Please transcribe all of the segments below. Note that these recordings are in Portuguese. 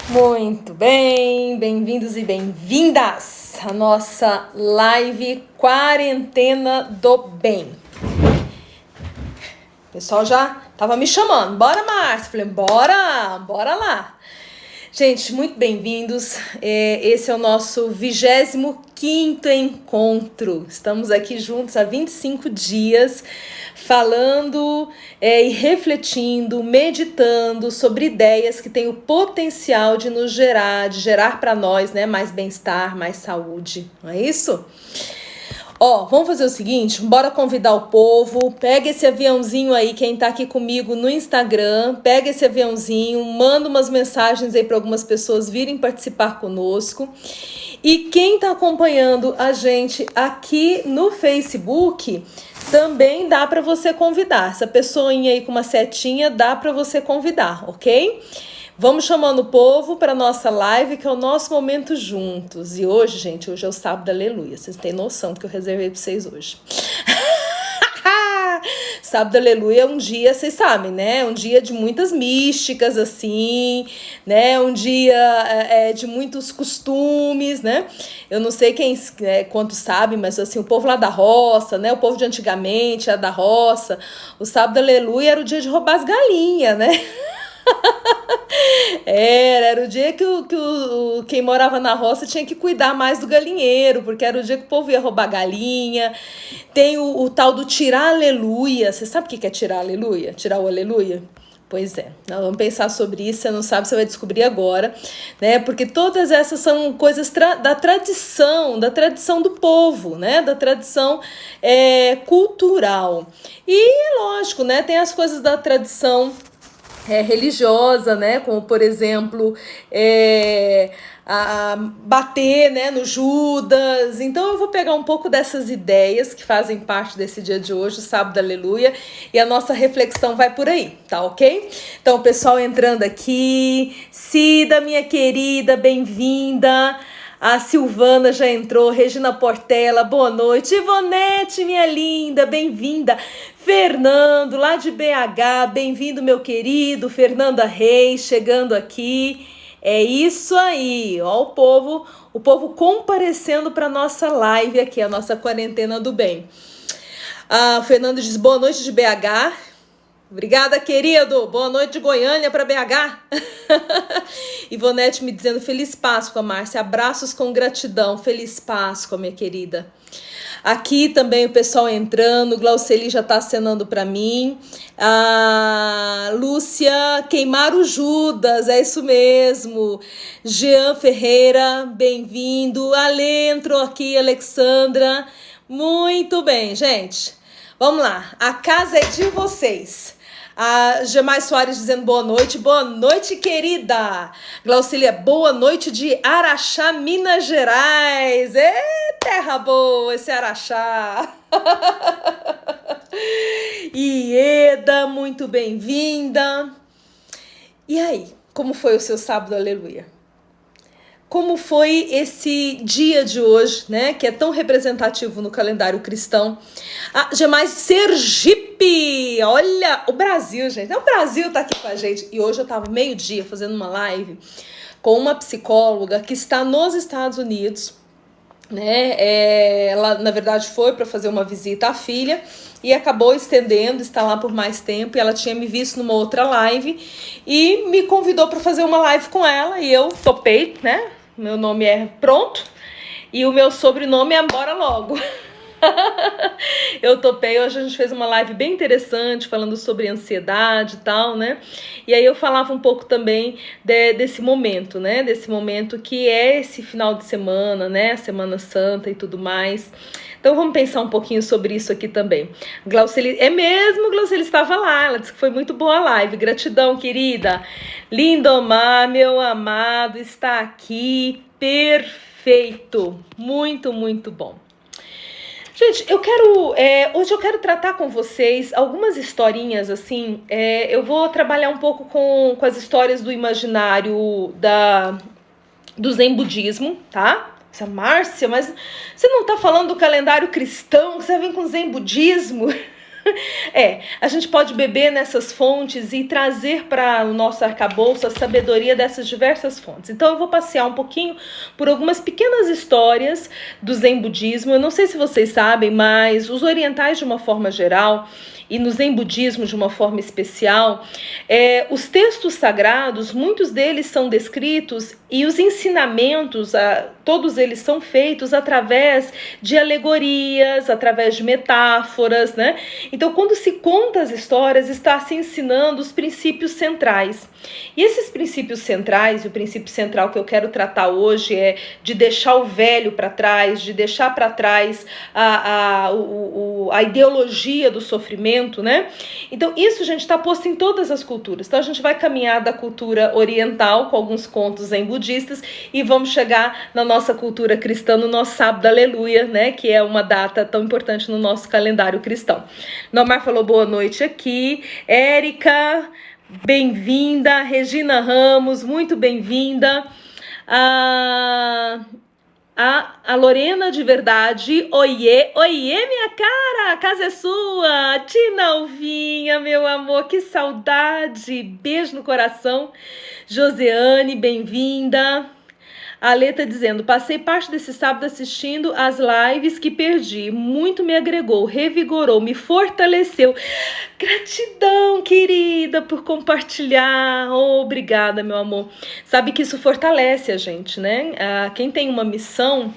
Muito bem, bem-vindos e bem-vindas à nossa live Quarentena do Bem. O pessoal já tava me chamando, bora Márcia, falei, bora lá. Gente, muito bem-vindos, esse é o nosso 25º encontro, estamos aqui juntos há 25 dias, falando e refletindo, meditando sobre ideias que têm o potencial de nos gerar, de gerar para nós, né, mais bem-estar, mais saúde, não é isso? Vamos fazer o seguinte, bora convidar o povo, pega esse aviãozinho aí, quem tá aqui comigo no Instagram, pega esse aviãozinho, manda umas mensagens aí para algumas pessoas virem participar conosco. E quem tá acompanhando a gente aqui no Facebook, também dá para você convidar. Essa pessoinha aí com uma setinha dá para você convidar, ok? Vamos chamando o povo para nossa live, que é o nosso momento juntos. E hoje, gente, hoje é o sábado, aleluia. Vocês têm noção do que eu reservei para vocês hoje. Sábado, aleluia, é um dia, vocês sabem, né? Um dia de muitas místicas, assim, né? Um dia de muitos costumes, né? Eu não sei quantos sabem, mas assim, o povo lá da roça, né? O povo de antigamente, da roça. O sábado, aleluia, era o dia de roubar as galinhas, né? Era o dia que quem morava na roça tinha que cuidar mais do galinheiro, porque era o dia que o povo ia roubar galinha. Tem o tal do tirar aleluia. Você sabe o que é tirar aleluia? Tirar o aleluia? Pois é, nós vamos pensar sobre isso, você não sabe, você vai descobrir agora, né? Porque todas essas são coisas da tradição do povo, né? Da tradição cultural. E lógico, né? Tem as coisas da tradição religiosa, né? Como, por exemplo, a bater, né, no Judas. Então eu vou pegar um pouco dessas ideias que fazem parte desse dia de hoje, o sábado, aleluia, e a nossa reflexão vai por aí, tá ok? Então o pessoal entrando aqui, Cida, minha querida, bem-vinda. A Silvana já entrou, Regina Portela, boa noite. Ivonete, minha linda, bem-vinda. Fernando, lá de BH, bem-vindo, meu querido. Fernanda Reis, chegando aqui. É isso aí, ó, o povo comparecendo para nossa live aqui, a nossa quarentena do bem. O Fernando diz, boa noite de BH. Obrigada, querido. Boa noite de Goiânia para BH. Ivonete me dizendo feliz Páscoa, Márcia. Abraços com gratidão. Feliz Páscoa, minha querida. Aqui também o pessoal entrando. Glauceli já está acenando para mim. Lúcia, queimar o Judas. É isso mesmo. Jean Ferreira, bem-vindo. Ale entrou aqui, Alexandra. Muito bem, gente. Vamos lá. A casa é de vocês. A Gemai Soares dizendo boa noite, querida. Glaucília, boa noite de Araxá, Minas Gerais. Terra boa esse Araxá. Ieda, muito bem-vinda. E aí, como foi o seu sábado, aleluia? Como foi esse dia de hoje, né, que é tão representativo no calendário cristão? Jamais Sergipe! Olha, o Brasil, gente. O Brasil tá aqui com a gente. E hoje eu tava meio-dia fazendo uma live com uma psicóloga que está nos Estados Unidos, né? Ela, na verdade, foi para fazer uma visita à filha e acabou estendendo, está lá por mais tempo. E ela tinha me visto numa outra live e me convidou para fazer uma live com ela e eu topei, né? Meu nome é Pronto e o meu sobrenome é Bora Logo. Eu topei, hoje a gente fez uma live bem interessante falando sobre ansiedade e tal, né? E aí eu falava um pouco também desse momento, né? Desse momento que é esse final de semana, né? Semana Santa e tudo mais. Então vamos pensar um pouquinho sobre isso aqui também. Glauceli, Glauceli estava lá, ela disse que foi muito boa a live. Gratidão, querida. Lindomar, meu amado, está aqui. Perfeito. Muito, muito bom. Gente, hoje eu quero tratar com vocês algumas historinhas, assim, eu vou trabalhar um pouco com as histórias do imaginário do Zen budismo, tá? Márcia, mas você não tá falando do calendário cristão, você vem com Zen budismo? A gente pode beber nessas fontes e trazer para o nosso arcabouço a sabedoria dessas diversas fontes. Então eu vou passear um pouquinho por algumas pequenas histórias do Zen budismo. Eu não sei se vocês sabem, mas os orientais de uma forma geral e no Zen budismo de uma forma especial, os textos sagrados, muitos deles são descritos e os ensinamentos, todos eles são feitos através de alegorias, através de metáforas, né? Então, quando se conta as histórias, está se ensinando os princípios centrais. E esses princípios centrais, e o princípio central que eu quero tratar hoje é de deixar o velho para trás, de deixar para trás a ideologia do sofrimento, né? Então, isso, gente, está posto em todas as culturas. Então, a gente vai caminhar da cultura oriental, com alguns contos zen budistas, e vamos chegar na nossa cultura cristã, no nosso sábado aleluia, né? Que é uma data tão importante no nosso calendário cristão. Nomar falou boa noite aqui. Érica, bem-vinda. Regina Ramos, muito bem-vinda. A Lorena de verdade, oiê, oiê minha cara, a casa é sua. Tina Alvinha, meu amor, que saudade, beijo no coração. Joseane, bem-vinda. A Alê tá dizendo, passei parte desse sábado assistindo as lives que perdi, muito me agregou, revigorou, me fortaleceu. Gratidão, querida, por compartilhar. Obrigada, meu amor. Sabe que isso fortalece a gente, né? Quem tem uma missão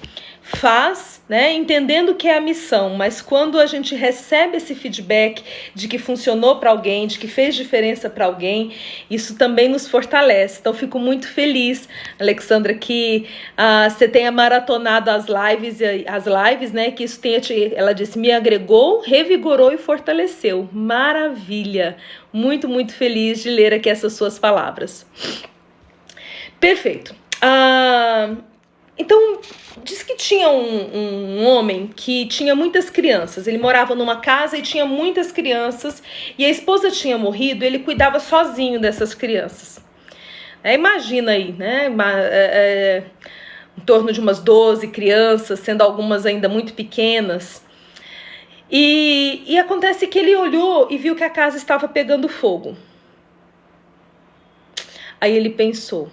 faz, né, entendendo que é a missão, mas quando a gente recebe esse feedback de que funcionou para alguém, de que fez diferença para alguém, isso também nos fortalece. Então, fico muito feliz, Alexandra, que você tenha maratonado as lives, né, que isso tenha ela disse, me agregou, revigorou e fortaleceu. Maravilha! Muito, muito feliz de ler aqui essas suas palavras. Perfeito. Então, diz que tinha um homem que tinha muitas crianças. Ele morava numa casa e tinha muitas crianças. E a esposa tinha morrido, ele cuidava sozinho dessas crianças. Imagina aí, né? Em torno de umas 12 crianças, sendo algumas ainda muito pequenas. E acontece que ele olhou e viu que a casa estava pegando fogo. Aí ele pensou,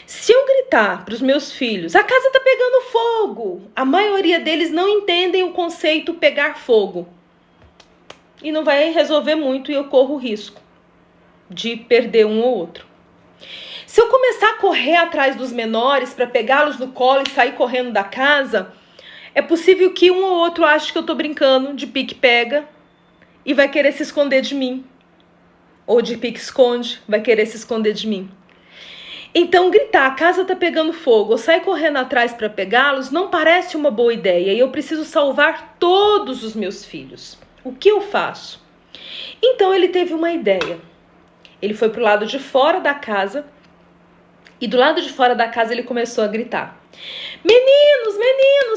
se eu gritar para os meus filhos, a casa está pegando fogo, a maioria deles não entendem o conceito pegar fogo. E não vai resolver muito e eu corro o risco de perder um ou outro. Se eu começar a correr atrás dos menores para pegá-los no colo e sair correndo da casa, é possível que um ou outro ache que eu estou brincando de pique-pega e vai querer se esconder de mim. Ou de pique-esconde, vai querer se esconder de mim. Então, gritar, a casa está pegando fogo, ou sair correndo atrás para pegá-los, não parece uma boa ideia. E eu preciso salvar todos os meus filhos. O que eu faço? Então, ele teve uma ideia. Ele foi para o lado de fora da casa. E do lado de fora da casa, ele começou a gritar. Meninos,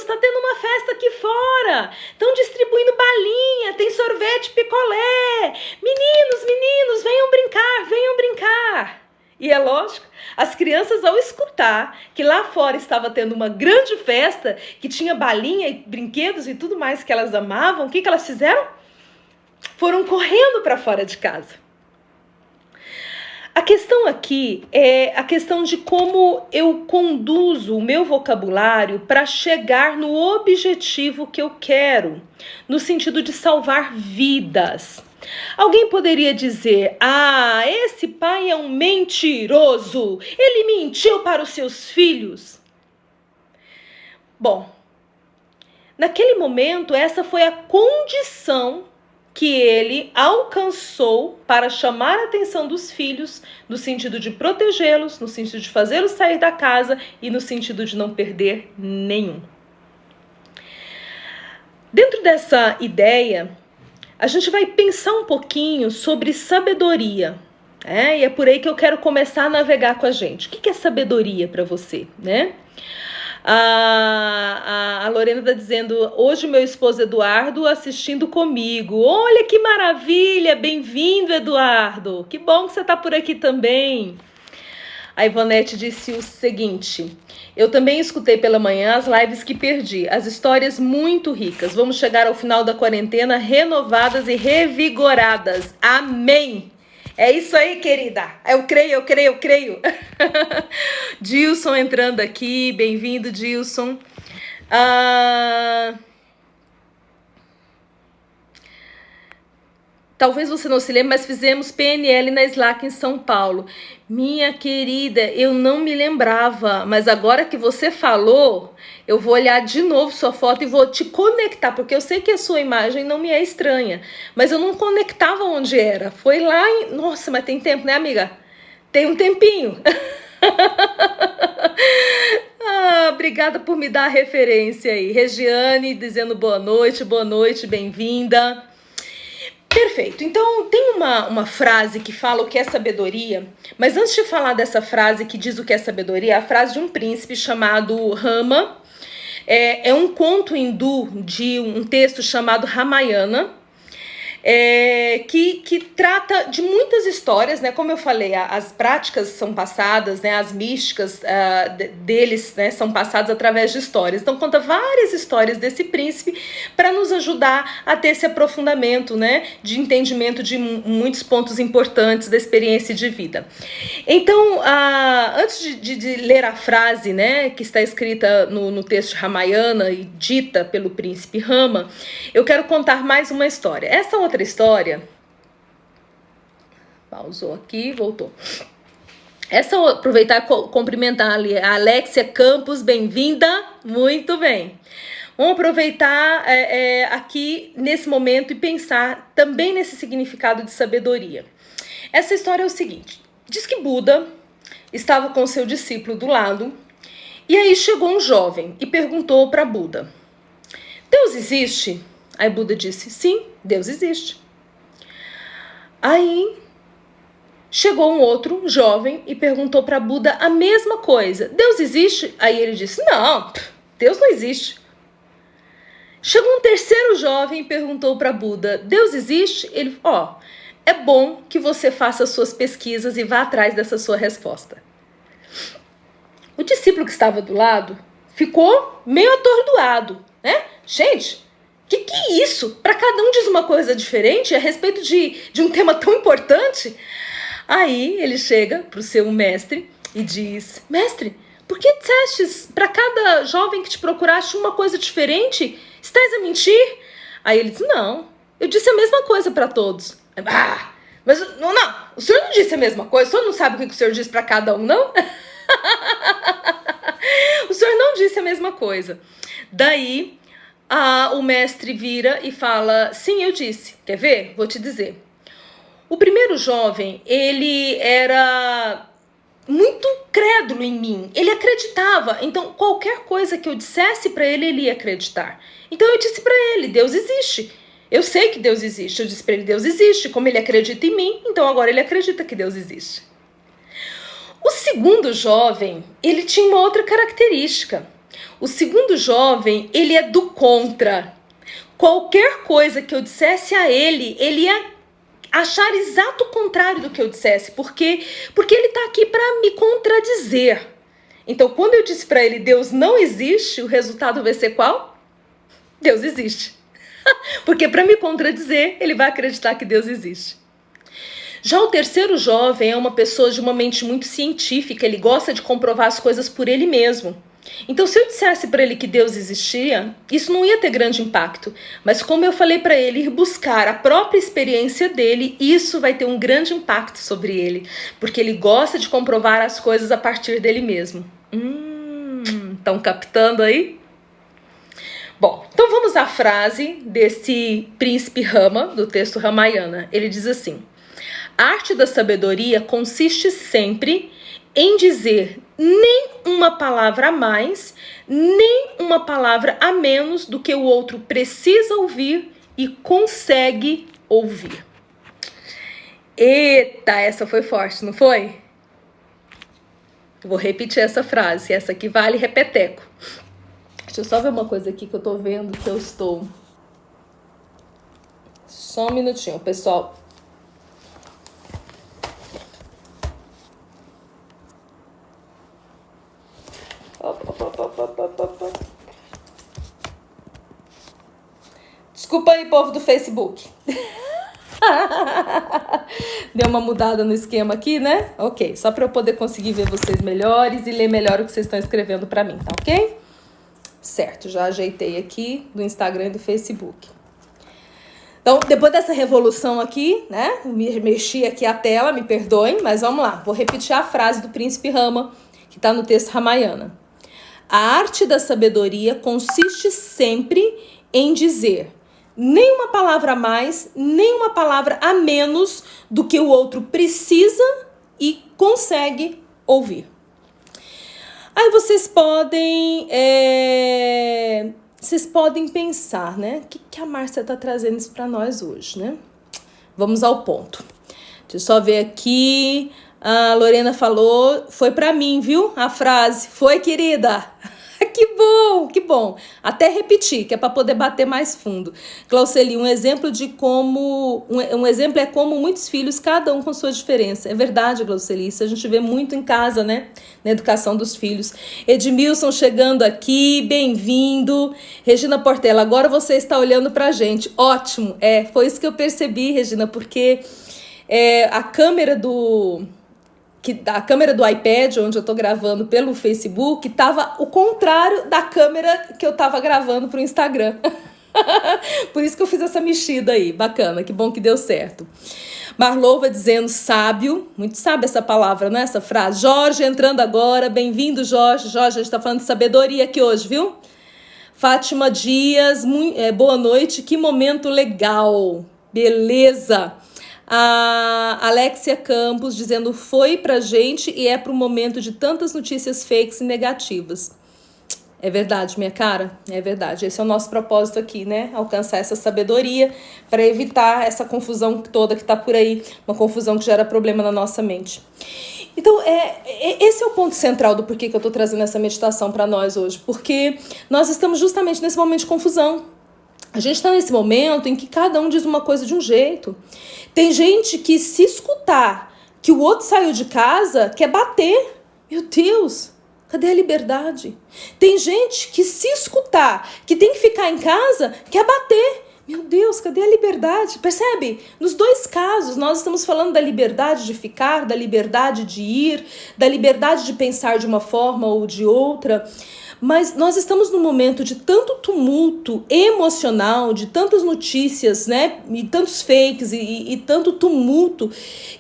tá tendo uma festa aqui fora. Estão distribuindo balinha, tem sorvete, picolé. Meninos, venham brincar. E é lógico, as crianças, ao escutar que lá fora estava tendo uma grande festa, que tinha balinha e brinquedos e tudo mais que elas amavam, o que elas fizeram? Foram correndo para fora de casa. A questão aqui é a questão de como eu conduzo o meu vocabulário para chegar no objetivo que eu quero, no sentido de salvar vidas. Alguém poderia dizer, esse pai é um mentiroso, ele mentiu para os seus filhos. Bom, naquele momento, essa foi a condição que ele alcançou para chamar a atenção dos filhos, no sentido de protegê-los, no sentido de fazê-los sair da casa e no sentido de não perder nenhum. Dentro dessa ideia, a gente vai pensar um pouquinho sobre sabedoria, e é por aí que eu quero começar a navegar com a gente. O que é sabedoria para você, né? A Lorena está dizendo, hoje meu esposo Eduardo assistindo comigo. Olha que maravilha, bem-vindo, Eduardo. Que bom que você está por aqui também. A Ivonete disse o seguinte: eu também escutei pela manhã as lives que perdi, as histórias muito ricas. Vamos chegar ao final da quarentena renovadas e revigoradas. Amém! É isso aí, querida. Eu creio. Dilson entrando aqui, bem-vindo, Dilson. Talvez você não se lembre, mas fizemos PNL na Slack em São Paulo. Minha querida, eu não me lembrava, mas agora que você falou, eu vou olhar de novo sua foto e vou te conectar, porque eu sei que a sua imagem não me é estranha, mas eu não conectava onde era. Foi lá em... Nossa, mas tem tempo, né, amiga? Tem um tempinho. Obrigada por me dar a referência aí. Regiane dizendo boa noite, bem-vinda. Perfeito, então tem uma frase que fala o que é sabedoria, mas antes de falar dessa frase que diz o que é sabedoria, é a frase de um príncipe chamado Rama, é um conto hindu de um texto chamado Ramayana, que trata de muitas histórias, né? Como eu falei, as práticas são passadas, né? As místicas deles, né, são passadas através de histórias. Então conta várias histórias desse príncipe para nos ajudar a ter esse aprofundamento, né, de entendimento de muitos pontos importantes da experiência de vida. Então, antes de ler a frase, né, que está escrita no texto de Ramayana e dita pelo príncipe Rama, eu quero contar mais uma história. Essa outra história... Pausou aqui, voltou. Aproveitar e cumprimentar ali a Alexia Campos, bem-vinda, muito bem. Vamos aproveitar aqui nesse momento e pensar também nesse significado de sabedoria. Essa história é o seguinte: diz que Buda estava com seu discípulo do lado e aí chegou um jovem e perguntou para Buda: Deus existe? Aí Buda disse: sim, Deus existe. Aí chegou um outro jovem e perguntou para Buda a mesma coisa: Deus existe? Aí ele disse: não, Deus não existe. Chegou um terceiro jovem e perguntou para Buda: Deus existe? Ele falou: é bom que você faça suas pesquisas e vá atrás dessa sua resposta. O discípulo que estava do lado ficou meio atordoado, né? Gente, que é isso? Para cada um diz uma coisa diferente a respeito de um tema tão importante. Aí ele chega para o seu mestre e diz: mestre, por que dissestes para cada jovem que te procuraste uma coisa diferente? Estás a mentir? Aí ele diz: não, eu disse a mesma coisa para todos. Mas não, o senhor não disse a mesma coisa? O senhor não sabe o que o senhor disse para cada um, não? O senhor não disse a mesma coisa. Daí o mestre vira e fala: sim, eu disse. Quer ver? Vou te dizer. O primeiro jovem, ele era muito crédulo em mim. Ele acreditava. Então, qualquer coisa que eu dissesse para ele, ele ia acreditar. Então, eu disse para ele: Deus existe. Eu sei que Deus existe. Eu disse para ele: Deus existe. Como ele acredita em mim, então agora ele acredita que Deus existe. O segundo jovem, ele tinha uma outra característica. O segundo jovem, ele é do contra. Qualquer coisa que eu dissesse a ele, ele ia achar exato o contrário do que eu dissesse, porque ele está aqui para me contradizer. Então, quando eu disse para ele Deus não existe, o resultado vai ser qual? Deus existe. Porque para me contradizer, ele vai acreditar que Deus existe. Já o terceiro jovem é uma pessoa de uma mente muito científica, ele gosta de comprovar as coisas por ele mesmo. Então, se eu dissesse para ele que Deus existia, isso não ia ter grande impacto. Mas como eu falei para ele ir buscar a própria experiência dele, isso vai ter um grande impacto sobre ele. Porque ele gosta de comprovar as coisas a partir dele mesmo. Estão captando aí? Bom, então vamos à frase desse príncipe Rama, do texto Ramayana. Ele diz assim: a arte da sabedoria consiste sempre em dizer nem uma palavra a mais, nem uma palavra a menos do que o outro precisa ouvir e consegue ouvir. Eita, essa foi forte, não foi? Eu vou repetir essa frase, essa aqui vale repeteco. Deixa eu só ver uma coisa aqui que eu tô vendo que eu estou... Só um minutinho, pessoal. Desculpa aí, povo do Facebook. Deu uma mudada no esquema aqui, né? Ok, só para eu poder conseguir ver vocês melhores e ler melhor o que vocês estão escrevendo para mim, tá ok? Certo, já ajeitei aqui do Instagram e do Facebook. Então, depois dessa revolução aqui, né? Mexi aqui a tela, me perdoem, mas vamos lá. Vou repetir a frase do príncipe Rama, que está no texto Ramayana. A arte da sabedoria consiste sempre em dizer nem uma palavra a mais, nem uma palavra a menos do que o outro precisa e consegue ouvir. Aí vocês podem pensar, né? O que a Márcia tá trazendo isso para nós hoje, né? Vamos ao ponto. Deixa eu só ver aqui. A Lorena falou, foi para mim, viu? A frase, foi, querida. Que bom, que bom. Até repetir, que é para poder bater mais fundo. Glauceli, um exemplo é como muitos filhos, cada um com sua diferença. É verdade, Glauceli, isso a gente vê muito em casa, né? Na educação dos filhos. Edmilson chegando aqui, bem-vindo. Regina Portela, agora você está olhando pra gente. Ótimo, foi isso que eu percebi, Regina, porque a câmera do iPad, onde eu tô gravando pelo Facebook, tava o contrário da câmera que eu tava gravando pro Instagram. Por isso que eu fiz essa mexida aí. Bacana, que bom que deu certo. Marlova dizendo sábio. Muito sábia essa palavra, né? Essa frase. Jorge entrando agora. Bem-vindo, Jorge. Jorge, a gente tá falando de sabedoria aqui hoje, viu? Fátima Dias, boa noite. Que momento legal. Beleza. A Alexia Campos dizendo foi pra gente e é pro momento de tantas notícias fakes e negativas. É verdade, minha cara, é verdade. Esse é o nosso propósito aqui, né? Alcançar essa sabedoria para evitar essa confusão toda que tá por aí, uma confusão que gera problema na nossa mente. Então, esse é o ponto central do porquê que eu tô trazendo essa meditação para nós hoje, porque nós estamos justamente nesse momento de confusão. A gente está nesse momento em que cada um diz uma coisa de um jeito. Tem gente que, se escutar que o outro saiu de casa, quer bater. Meu Deus, cadê a liberdade? Tem gente que, se escutar que tem que ficar em casa, quer bater. Meu Deus, cadê a liberdade? Percebe? Nos dois casos, nós estamos falando da liberdade de ficar, da liberdade de ir, da liberdade de pensar de uma forma ou de outra. Mas nós estamos num momento de tanto tumulto emocional, de tantas notícias, né? E tantos fakes e tanto tumulto,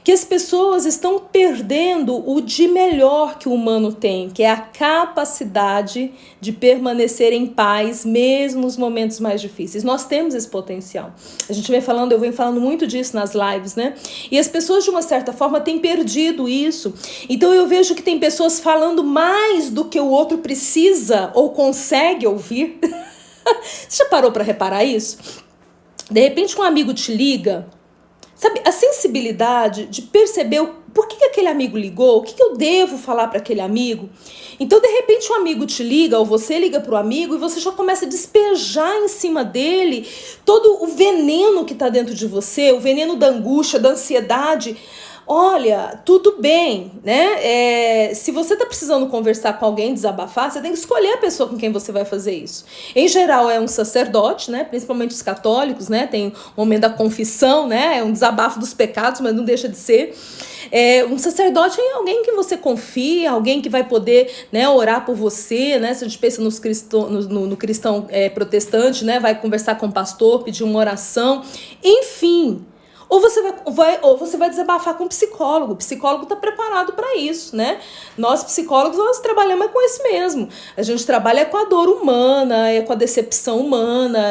que as pessoas estão perdendo o de melhor que o humano tem, que é a capacidade de permanecer em paz, mesmo nos momentos mais difíceis. Nós temos esse potencial. Eu venho falando muito disso nas lives, né? E as pessoas, de uma certa forma, têm perdido isso. Então eu vejo que tem pessoas falando mais do que o outro precisa ou consegue ouvir. Você já parou para reparar isso? De repente um amigo te liga, sabe, a sensibilidade de perceber por que aquele amigo ligou, o que eu devo falar para aquele amigo. Então, de repente, um amigo te liga ou você liga para o amigo e você já começa a despejar em cima dele todo o veneno que está dentro de você, o veneno da angústia, da ansiedade. Olha, tudo bem, né? Se você tá precisando conversar com alguém, desabafar, você tem que escolher a pessoa com quem você vai fazer isso. Em geral é um sacerdote, né? Principalmente os católicos, né? Tem o momento da confissão, né? É um desabafo dos pecados, mas não deixa de ser. Um sacerdote é alguém que você confia, alguém que vai poder, né, orar por você, né? Se a gente pensa no cristão protestante, né? Vai conversar com o pastor, pedir uma oração, enfim. Ou você vai desabafar com um psicólogo. O psicólogo está preparado para isso, né? Nós, psicólogos, nós trabalhamos com isso mesmo. A gente trabalha com a dor humana, com a decepção humana.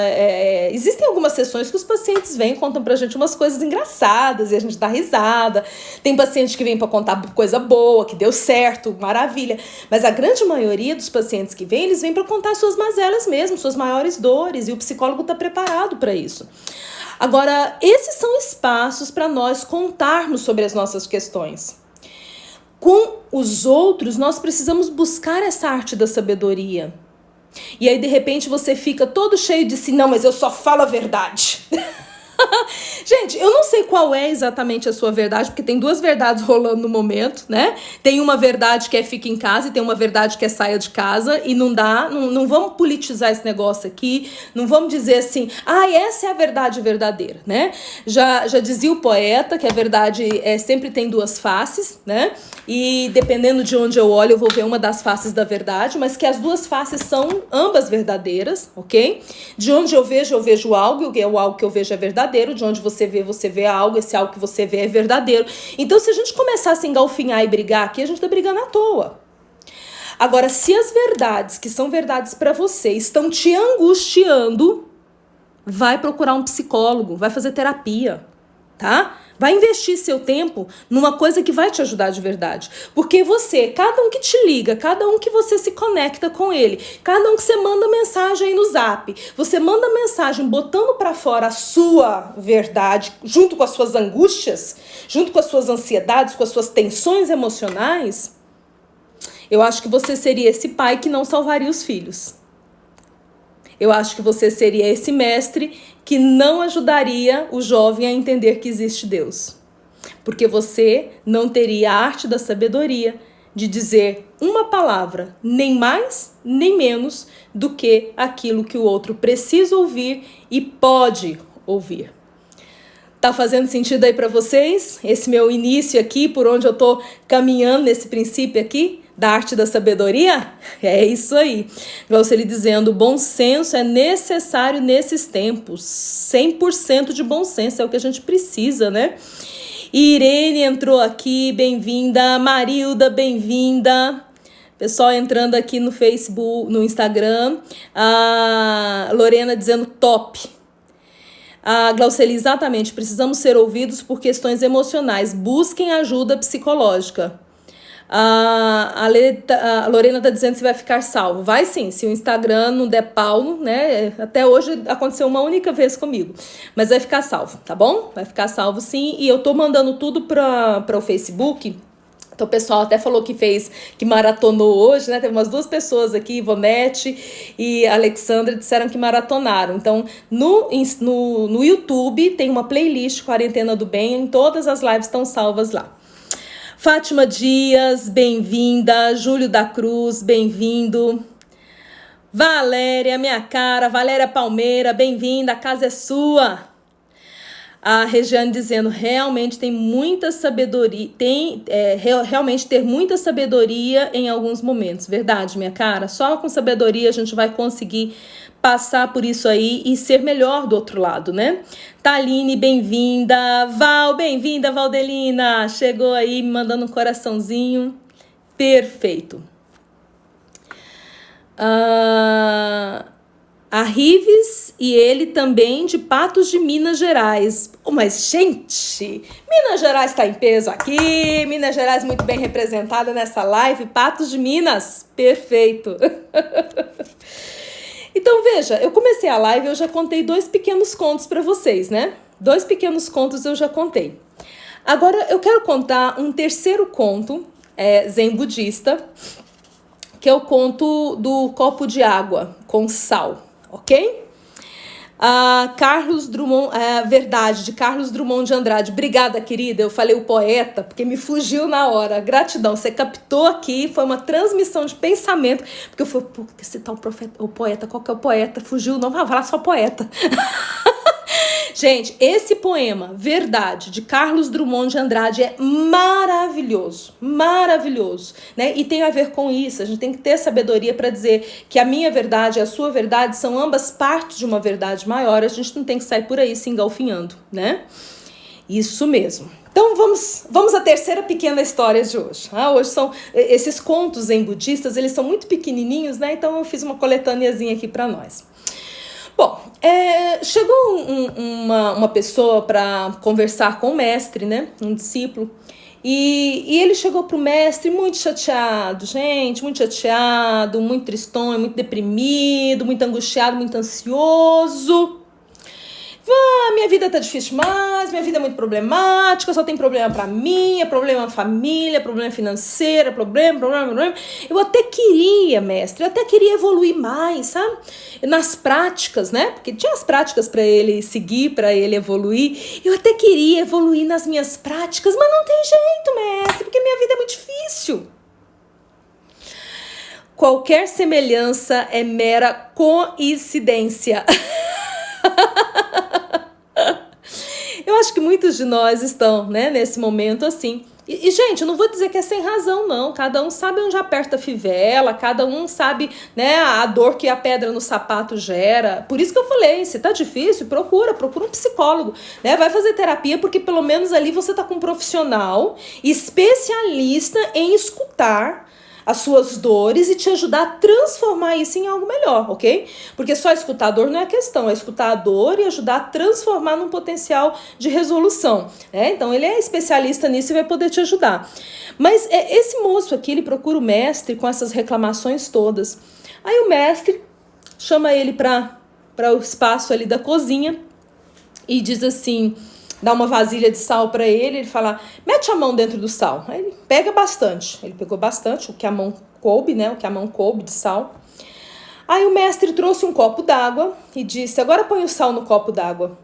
Existem algumas sessões que os pacientes vêm e contam pra gente umas coisas engraçadas e a gente dá risada. Tem paciente que vem para contar coisa boa, que deu certo, maravilha. Mas a grande maioria dos pacientes que vêm, eles vêm para contar suas mazelas mesmo, suas maiores dores. E o psicólogo está preparado para isso. Agora, esses são espaços para nós contarmos sobre as nossas questões. Com os outros, nós precisamos buscar essa arte da sabedoria. E aí, de repente, você fica todo cheio de si, não, mas eu só falo a verdade. Gente, eu não sei qual é exatamente a sua verdade, porque tem duas verdades rolando no momento, né? Tem uma verdade que é fica em casa e tem uma verdade que é saia de casa, e não dá, não vamos politizar esse negócio aqui, não vamos dizer assim, essa é a verdade verdadeira, né? Já dizia o poeta que a verdade sempre tem duas faces, né? E dependendo de onde eu olho, eu vou ver uma das faces da verdade, mas que as duas faces são ambas verdadeiras, ok? De onde eu vejo algo, e o algo que eu vejo é verdadeiro. De onde você vê algo, esse algo que você vê é verdadeiro. Então, se a gente começar a se engalfinhar e brigar aqui, a gente tá brigando à toa. Agora, se as verdades, que são verdades para você, estão te angustiando, vai procurar um psicólogo, vai fazer terapia, tá? Vai investir seu tempo numa coisa que vai te ajudar de verdade. Porque você, cada um que te liga, cada um que você se conecta com ele, cada um que você manda mensagem aí no Zap, você manda mensagem botando pra fora a sua verdade, junto com as suas angústias, junto com as suas ansiedades, com as suas tensões emocionais, eu acho que você seria esse pai que não salvaria os filhos. Eu acho que você seria esse mestre que não ajudaria o jovem a entender que existe Deus. Porque você não teria a arte da sabedoria de dizer uma palavra, nem mais, nem menos, do que aquilo que o outro precisa ouvir e pode ouvir. Tá fazendo sentido aí para vocês? Esse meu início aqui, por onde eu tô caminhando nesse princípio aqui? Da arte da sabedoria? É isso aí. Glauceli dizendo, bom senso é necessário nesses tempos. 100% de bom senso é o que a gente precisa, né? Irene entrou aqui, bem-vinda. Marilda, bem-vinda. Pessoal entrando aqui no Facebook, no Instagram. A Lorena dizendo top. A Glauceli, exatamente, precisamos ser ouvidos por questões emocionais. Busquem ajuda psicológica. A Lorena está dizendo se vai ficar salvo. Vai sim, se o Instagram não der pau, né? Até hoje aconteceu uma única vez comigo. Mas vai ficar salvo, tá bom? Vai ficar salvo sim. E eu tô mandando tudo para o Facebook. Então o pessoal até falou que maratonou hoje, né? Teve umas duas pessoas aqui, Ivonete e Alexandra, disseram que maratonaram. Então no YouTube tem uma playlist Quarentena do Bem, todas as lives estão salvas lá. Fátima Dias, bem-vinda. Júlio da Cruz, bem-vindo. Valéria, minha cara. Valéria Palmeira, bem-vinda. A casa é sua. A Regiane dizendo, realmente tem muita sabedoria, realmente ter muita sabedoria em alguns momentos. Verdade, minha cara. Só com sabedoria a gente vai conseguir passar por isso aí e ser melhor do outro lado, né? Taline, bem-vinda. Val, bem-vinda, Valdelina. Chegou aí me mandando um coraçãozinho. Perfeito. A Rives e ele também de Patos de Minas Gerais. Mas, gente, Minas Gerais está em peso aqui. Minas Gerais muito bem representada nessa live. Patos de Minas. Perfeito. Então, veja, eu comecei a live e eu já contei 2 pequenos contos para vocês, né? 2 pequenos contos eu já contei. Agora, eu quero contar um terceiro conto zen budista, que é o conto do copo de água com sal, ok? Carlos Drummond, verdade, de Carlos Drummond de Andrade. Obrigada, querida. Eu falei o poeta, porque me fugiu na hora. Gratidão, você captou aqui, foi uma transmissão de pensamento, porque eu falei, pô, esse tal o poeta, qual que é o poeta? Fugiu o nome, vai falar só poeta. Gente, esse poema, Verdade, de Carlos Drummond de Andrade, é maravilhoso, maravilhoso, né? E tem a ver com isso, a gente tem que ter sabedoria para dizer que a minha verdade e a sua verdade são ambas partes de uma verdade maior, a gente não tem que sair por aí se engalfinhando, né? Isso mesmo. Então vamos à terceira pequena história de hoje. Hoje são esses contos em budistas, eles são muito pequenininhos, né? Então eu fiz uma coletâneazinha aqui para nós. Bom, chegou uma pessoa para conversar com o mestre, né? Um discípulo. E ele chegou para o mestre muito chateado, gente, muito chateado, muito tristonho, muito deprimido, muito angustiado, muito ansioso. Ah, minha vida tá difícil demais, minha vida é muito problemática, só tem problema pra mim, é problema família, problema financeiro, problema. Eu até queria, mestre, eu até queria evoluir mais, sabe? Nas práticas, né? Porque tinha as práticas pra ele seguir, pra ele evoluir. Eu até queria evoluir nas minhas práticas, mas não tem jeito, mestre, porque minha vida é muito difícil. Qualquer semelhança é mera coincidência. Eu acho que muitos de nós estão, né, nesse momento assim. Gente, eu não vou dizer que é sem razão, não. Cada um sabe onde aperta a fivela, cada um sabe, né, a dor que a pedra no sapato gera. Por isso que eu falei, se tá difícil, procura um psicólogo, né? Vai fazer terapia, porque pelo menos ali você tá com um profissional especialista em escutar as suas dores e te ajudar a transformar isso em algo melhor, ok? Porque só escutar a dor não é a questão, é escutar a dor e ajudar a transformar num potencial de resolução, né? Então ele é especialista nisso e vai poder te ajudar. Mas esse moço aqui, ele procura o mestre com essas reclamações todas. Aí o mestre chama ele para o espaço ali da cozinha e diz assim, dá uma vasilha de sal para ele fala, mete a mão dentro do sal. Aí ele pega bastante. Ele pegou bastante, o que a mão coube, né? O que a mão coube de sal. Aí o mestre trouxe um copo d'água e disse, agora põe o sal no copo d'água.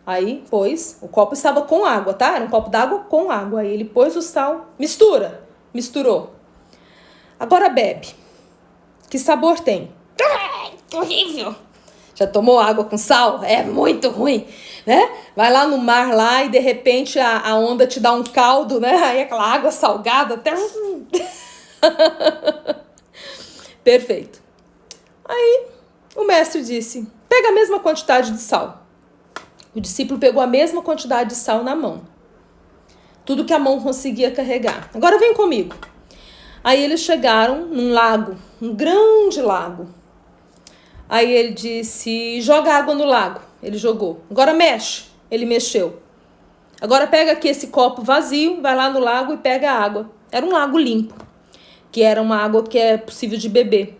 Aí pôs, o copo estava com água, tá? Era um copo d'água com água. Aí ele pôs o sal, misturou. Agora bebe. Que sabor tem? Horrível. Já tomou água com sal? É muito ruim, né? Vai lá no mar lá e de repente a onda te dá um caldo, né? Aí aquela água salgada até... Perfeito. Aí o mestre disse, pega a mesma quantidade de sal. O discípulo pegou a mesma quantidade de sal na mão. Tudo que a mão conseguia carregar. Agora vem comigo. Aí eles chegaram num lago, um grande lago. Aí ele disse, joga água no lago. Ele jogou. Agora mexe. Ele mexeu. Agora pega aqui esse copo vazio, vai lá no lago e pega a água. Era um lago limpo, que era uma água que é possível de beber.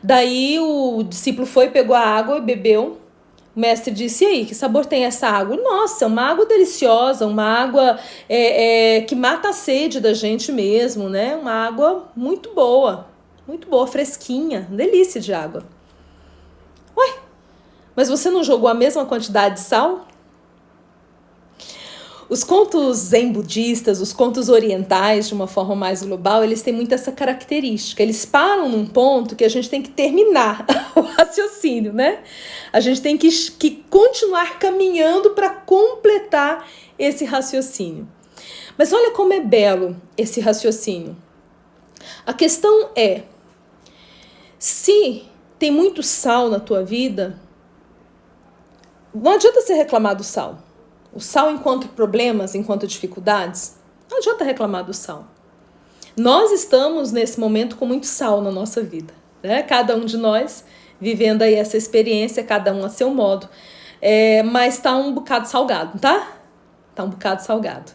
Daí o discípulo foi, pegou a água e bebeu. O mestre disse, e aí, que sabor tem essa água? Nossa, uma água deliciosa, uma água que mata a sede da gente mesmo, né? Uma água muito boa, fresquinha, delícia de água. Ué, mas você não jogou a mesma quantidade de sal? Os contos zen budistas, os contos orientais, de uma forma mais global, eles têm muito essa característica. Eles param num ponto que a gente tem que terminar o raciocínio, né? A gente tem que continuar caminhando para completar esse raciocínio. Mas olha como é belo esse raciocínio. A questão é, se tem muito sal na tua vida, não adianta você reclamar do sal. O sal enquanto problemas, enquanto dificuldades, não adianta reclamar do sal. Nós estamos nesse momento com muito sal na nossa vida, né? Cada um de nós vivendo aí essa experiência, cada um a seu modo, mas tá um bocado salgado, tá? Tá um bocado salgado.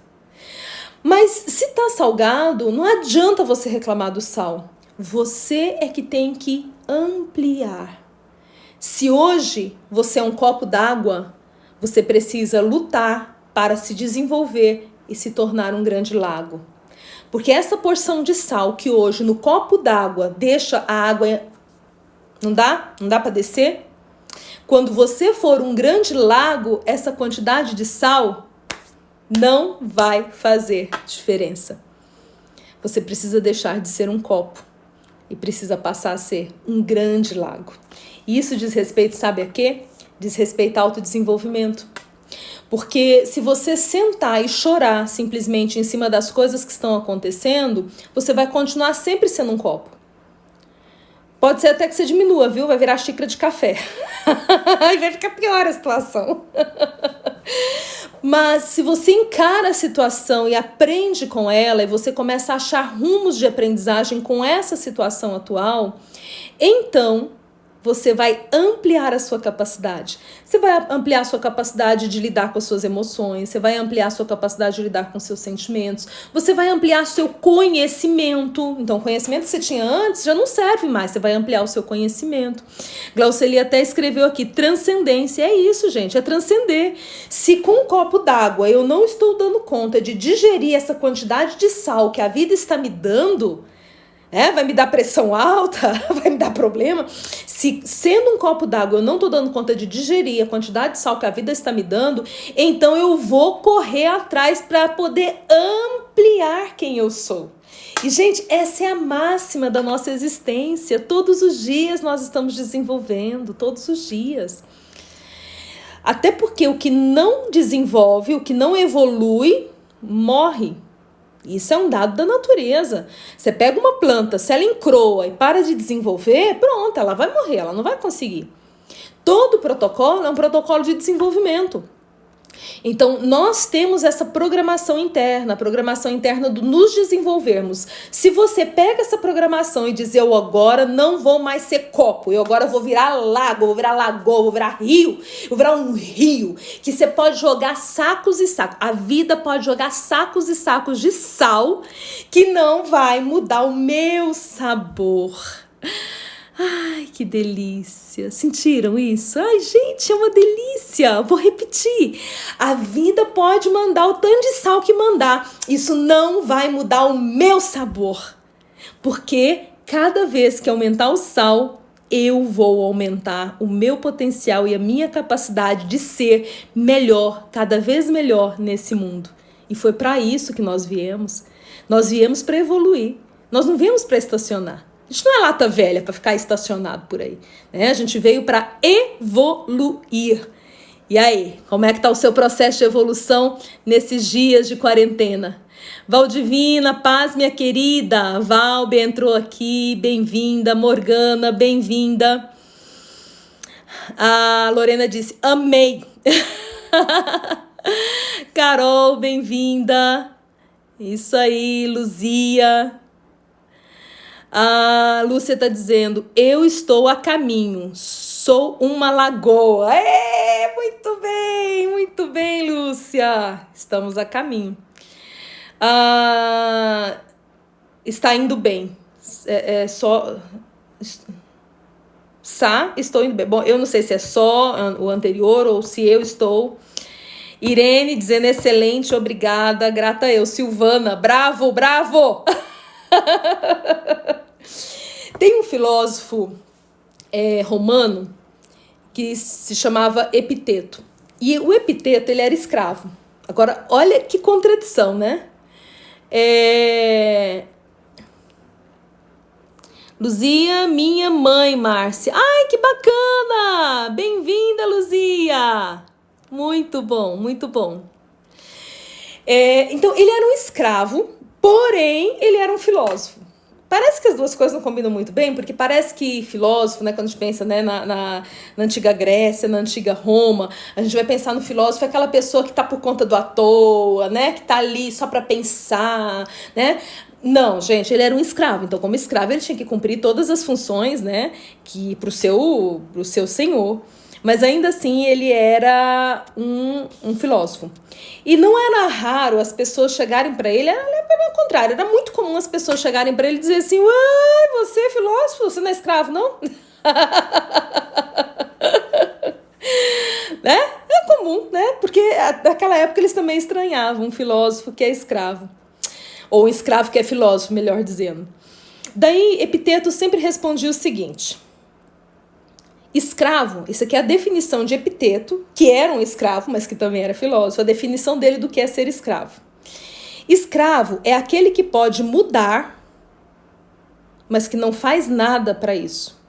Mas se tá salgado, não adianta você reclamar do sal. Você é que tem que ampliar. Se hoje você é um copo d'água, você precisa lutar para se desenvolver e se tornar um grande lago. Porque essa porção de sal que hoje no copo d'água deixa a água... Não dá? Não dá para descer? Quando você for um grande lago, essa quantidade de sal não vai fazer diferença. Você precisa deixar de ser um copo e precisa passar a ser um grande lago. E isso diz respeito, sabe a quê? Diz respeito ao autodesenvolvimento. Porque se você sentar e chorar simplesmente em cima das coisas que estão acontecendo, você vai continuar sempre sendo um copo. Pode ser até que você diminua, viu? Vai virar xícara de café. Aí vai ficar pior a situação. Mas se você encara a situação e aprende com ela, e você começa a achar rumos de aprendizagem com essa situação atual, então você vai ampliar a sua capacidade. Você vai ampliar a sua capacidade de lidar com as suas emoções, você vai ampliar a sua capacidade de lidar com seus sentimentos, você vai ampliar seu conhecimento. Então, o conhecimento que você tinha antes já não serve mais, você vai ampliar o seu conhecimento. Glauceli até escreveu aqui, transcendência. É isso, gente, é transcender. Se com um copo d'água eu não estou dando conta de digerir essa quantidade de sal que a vida está me dando, vai me dar pressão alta, vai me dar problema. Se sendo um copo d'água eu não estou dando conta de digerir a quantidade de sal que a vida está me dando, então eu vou correr atrás para poder ampliar quem eu sou. E, gente, essa é a máxima da nossa existência. Todos os dias nós estamos desenvolvendo, todos os dias. Até porque o que não desenvolve, o que não evolui, morre. Isso é um dado da natureza. Você pega uma planta, se ela encroa e para de desenvolver, pronto, ela vai morrer, ela não vai conseguir. Todo protocolo é um protocolo de desenvolvimento. Então, nós temos essa programação interna, a programação interna do nos desenvolvermos. Se você pega essa programação e diz, eu agora não vou mais ser copo, eu agora vou virar lago, vou virar lagoa, vou virar rio, vou virar um rio, que você pode jogar sacos e sacos. A vida pode jogar sacos e sacos de sal que não vai mudar o meu sabor. Ai, que delícia. Sentiram isso? Ai, gente, é uma delícia. Vou repetir. A vida pode mandar o tanto de sal que mandar. Isso não vai mudar o meu sabor. Porque cada vez que aumentar o sal, eu vou aumentar o meu potencial e a minha capacidade de ser melhor, cada vez melhor nesse mundo. E foi para isso que nós viemos. Nós viemos para evoluir. Nós não viemos para estacionar. A gente não é lata velha para ficar estacionado por aí, né? A gente veio para evoluir. E aí, como é que tá o seu processo de evolução nesses dias de quarentena? Valdivina, paz, minha querida. Valbe entrou aqui, bem-vinda. Morgana, bem-vinda. A Lorena disse, amei. Carol, bem-vinda. Isso aí, Luzia. A Lúcia está dizendo, eu estou a caminho, sou uma lagoa. Muito bem, Lúcia. Estamos a caminho. Está indo bem. Estou indo bem. Bom, eu não sei se é só o anterior ou se eu estou. Irene dizendo, excelente, obrigada, grata eu. Silvana, bravo, bravo. Tem um filósofo romano que se chamava Epiteto. E o Epiteto, ele era escravo. Agora, olha que contradição, né? Luzia, minha mãe, Márcia. Ai, que bacana! Bem-vinda, Luzia! Muito bom, muito bom. Então, ele era um escravo, porém, ele era um filósofo. Parece que as duas coisas não combinam muito bem, porque parece que filósofo, né, quando a gente pensa, né, na antiga Grécia, na antiga Roma, a gente vai pensar no filósofo, aquela pessoa que está por conta do à toa, né, que está ali só para pensar, né? Não, gente, ele era um escravo. Então, como escravo, ele tinha que cumprir todas as funções, né, que pro seu senhor. Mas ainda assim ele era um filósofo. E não era raro as pessoas chegarem para ele, ao contrário, era muito comum as pessoas chegarem para ele e dizer assim, uai, você é filósofo, você não é escravo, não? Né? É comum, né? Porque naquela época eles também estranhavam um filósofo que é escravo. Ou um escravo que é filósofo, melhor dizendo. Daí Epiteto sempre respondia o seguinte... Escravo, isso aqui é a definição de Epiteto, que era um escravo, mas que também era filósofo, a definição dele do que é ser escravo. Escravo é aquele que pode mudar, mas que não faz nada para isso.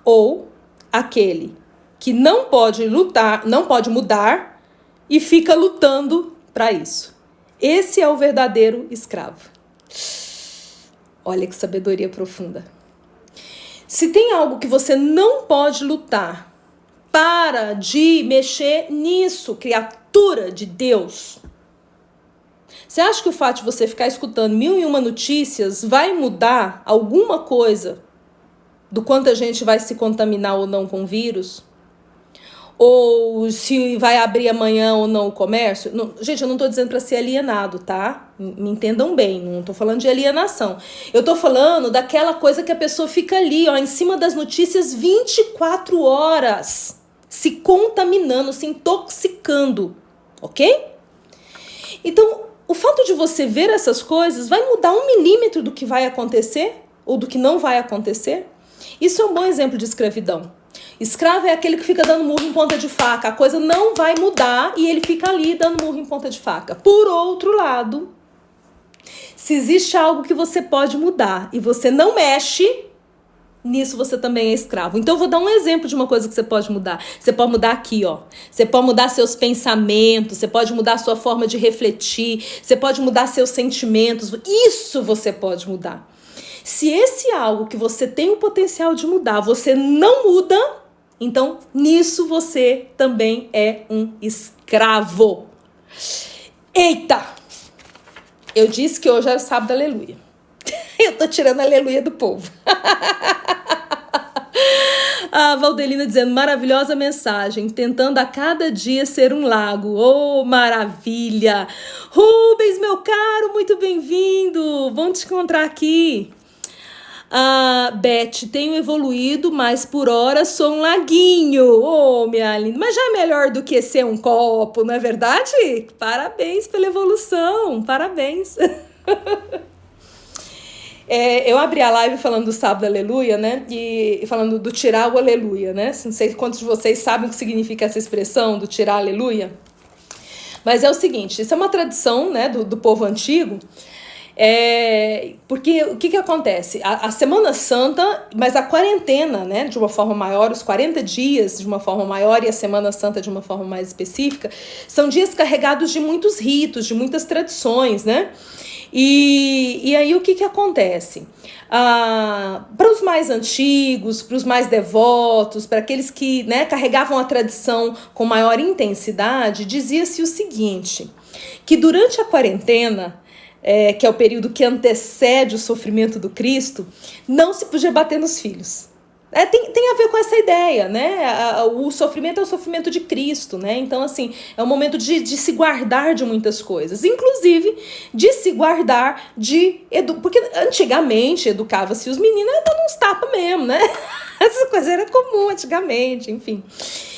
Ou aquele que não pode lutar, não pode mudar e fica lutando para isso. Esse é o verdadeiro escravo. Olha que sabedoria profunda. Se tem algo que você não pode lutar, para de mexer nisso, criatura de Deus. Você acha que o fato de você ficar escutando 1001 notícias vai mudar alguma coisa do quanto a gente vai se contaminar ou não com o vírus? Ou se vai abrir amanhã ou não o comércio? Não, gente, eu não tô dizendo para ser alienado, tá? Me entendam bem, não tô falando de alienação. Eu tô falando daquela coisa que a pessoa fica ali, ó, em cima das notícias 24 horas, se contaminando, se intoxicando, ok? Então, o fato de você ver essas coisas vai mudar 1 milímetro do que vai acontecer ou do que não vai acontecer? Isso é um bom exemplo de escravidão. Escravo é aquele que fica dando murro em ponta de faca. A coisa não vai mudar e ele fica ali dando murro em ponta de faca. Por outro lado, se existe algo que você pode mudar e você não mexe, nisso você também é escravo. Então eu vou dar um exemplo de uma coisa que você pode mudar. Você pode mudar aqui, ó. Você pode mudar seus pensamentos, você pode mudar sua forma de refletir, você pode mudar seus sentimentos. Isso você pode mudar. Se esse algo que você tem o potencial de mudar, você não muda, então nisso você também é um escravo. Eita! Eu disse que hoje é o sábado, aleluia. Eu tô tirando a aleluia do povo. A Valdelina dizendo, maravilhosa mensagem, tentando a cada dia ser um lago. Oh, maravilha! Rubens, meu caro, muito bem-vindo! Vamos te encontrar aqui. Beth, tenho evoluído, mas por hora sou um laguinho. Oh, minha linda, mas já é melhor do que ser um copo, não é verdade? Parabéns pela evolução, parabéns. Eu abri a live falando do sábado aleluia, né? E falando do tirar o aleluia, né? Não sei quantos de vocês sabem o que significa essa expressão do tirar aleluia. Mas é o seguinte, isso é uma tradição, né, do povo antigo. Porque o que acontece? A Semana Santa, mas a quarentena, né, de uma forma maior, os 40 dias de uma forma maior e a Semana Santa de uma forma mais específica, são dias carregados de muitos ritos, de muitas tradições, né? E aí o que acontece? Para os mais antigos, para os mais devotos, para aqueles que, né, carregavam a tradição com maior intensidade, dizia-se o seguinte, que durante a quarentena, que é o período que antecede o sofrimento do Cristo, não se podia bater nos filhos. Tem a ver com essa ideia, né? O sofrimento é o sofrimento de Cristo, né? Então, assim, é um momento de se guardar de muitas coisas, inclusive de se guardar porque antigamente educava-se os meninos dando uns tapas mesmo, né? Essa coisa era comum antigamente, enfim.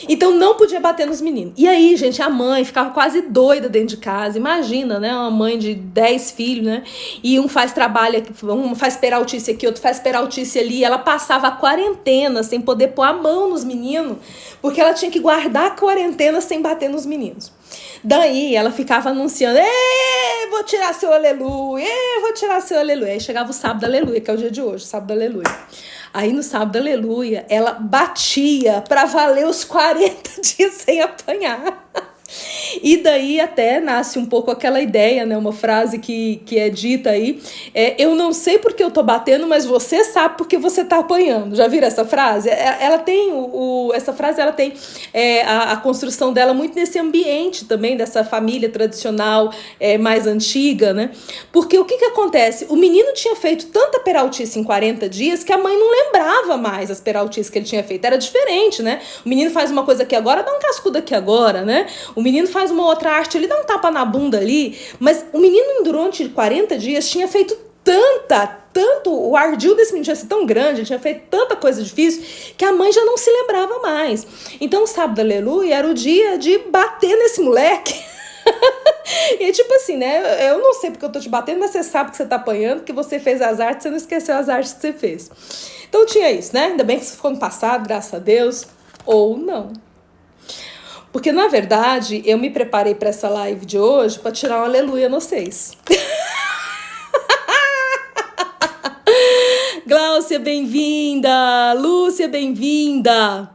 Então não podia bater nos meninos. E aí, gente, a mãe ficava quase doida dentro de casa. Imagina, né? Uma mãe de 10 filhos, né? E um faz trabalho, um faz peraltice aqui, outro faz peraltice ali. Ela passava a quarentena sem poder pôr a mão nos meninos, porque ela tinha que guardar a quarentena sem bater nos meninos. Daí ela ficava anunciando, vou tirar seu aleluia, vou tirar seu aleluia. Aí chegava o sábado aleluia, que é o dia de hoje, sábado aleluia. Aí no sábado aleluia, ela batia pra valer os 40 dias sem apanhar. E daí até nasce um pouco aquela ideia, né? Uma frase que é dita aí, eu não sei porque eu tô batendo, mas você sabe porque você tá apanhando. Já viram essa frase? Ela tem essa frase, ela tem a construção dela muito nesse ambiente também, dessa família tradicional mais antiga, né? Porque o que acontece? O menino tinha feito tanta peraltice em 40 dias que a mãe não lembrava mais as peraltices que ele tinha feito. Era diferente, né? O menino faz uma coisa aqui agora, dá um cascudo aqui agora, né? O menino faz uma outra arte, ele dá um tapa na bunda ali, mas o menino durante 40 dias tinha feito tanto, o ardil desse menino tinha sido tão grande, ele tinha feito tanta coisa difícil, que a mãe já não se lembrava mais. Então o sábado aleluia era o dia de bater nesse moleque. E tipo assim, né, eu não sei porque eu tô te batendo, mas você sabe que você tá apanhando, que você fez as artes, você não esqueceu as artes que você fez. Então tinha isso, né, ainda bem que isso ficou no passado, graças a Deus, ou não. Porque, na verdade, eu me preparei para essa live de hoje para tirar um aleluia nos vocês. Gláucia, bem-vinda! Lúcia, bem-vinda!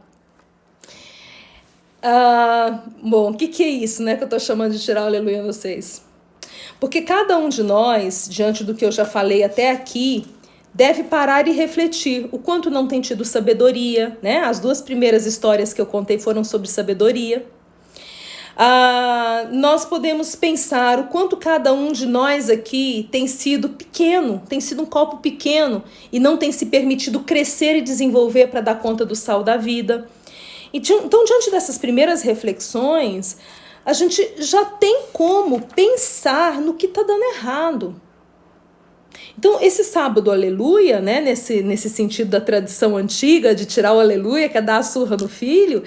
Bom, o que é isso, né, que eu tô chamando de tirar o aleluia nos vocês? Porque cada um de nós, diante do que eu já falei até aqui, deve parar e refletir o quanto não tem tido sabedoria, né? As 2 primeiras histórias que eu contei foram sobre sabedoria. Nós podemos pensar o quanto cada um de nós aqui tem sido pequeno, tem sido um copo pequeno e não tem se permitido crescer e desenvolver para dar conta do sal da vida. Então, diante dessas primeiras reflexões, a gente já tem como pensar no que está dando errado. Então, esse sábado, aleluia, né, nesse sentido da tradição antiga de tirar o aleluia, que é dar a surra no filho,